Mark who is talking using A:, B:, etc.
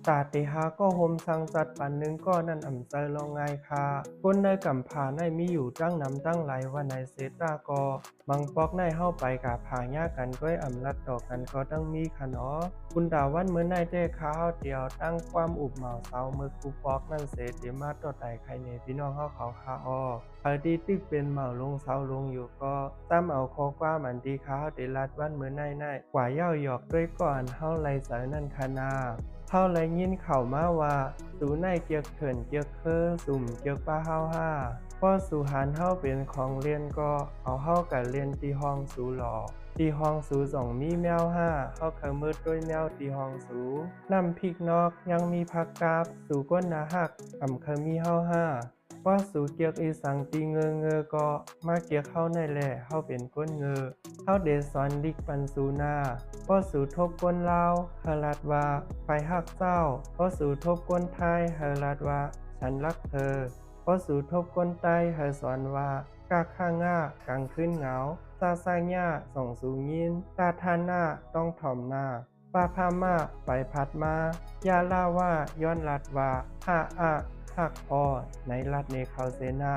A: ตาติหาก็โฮมสังจัดปันหนึ่งก็นั่นอ่ำใจลองไงค่ะก้นในกำผาในมีอยู่ตั้งนำตั้งไหลว่าในเซตาก็มังปอกในเฮาไปกะผาหญ้ากันก้อยอ่ำลัดต่อกันก็ต้องมีค่ะเนาะคุณดาวันเมื่อในเด้ข้าวเดียวตั้งความอุบเหมาเสาเมื่อกูปอกนั่นเสติมาต่อไตใครเนี่ยพี่น้องเฮาเขาคาอ้อใครที่ตึกเป็นเหมาลงเสาลงอยู่ก็ตามเอาคอความอันดีข้าวเดลัดวันเมื่อในกว่าเย้าหยอกด้วยก่อนเฮาไลเสานั่นคนา เฮาได้ยินข่าวมาว่าสูในเกียกเขินเกียกเคอสุ่มเกียกป้าเฮาห้าพอสู่หารเฮาเป็นของเรียนก็เอาเฮากันเรียนตีห้องสูหลอตีห้องสูสองมีแมวห้าเฮาเคยมืดด้วยแมวตีห้องสูน้ำพริกนอกยังมีผักกาบสู่ก้นนาหักอำเคยมีเฮาห้าว่าสู่เกียกอีสังตีเงอก็มาเกียกเฮาในแหล่เฮาเป็นก้นเฮาเดสอนดิกปันสูนา พ่อสู่ทบกวนลาวเฮาลัดว่าไปฮักเจ้าพ่อสู่ทบกวนไทยเฮาลัดว่าฉันรักเธอพ่อสู่ทบกวนใต้เฮาสอนว่ากาข้างง่ากลางคืนเหงาซาซาญ่าส่องสู่ยินตาทานหน้าต้องถ่อมหน้าป้าพามาไปพัดมายาล่าว่าย้อนลัดว่าฮาอะฮักออในรัดเนคาเซนา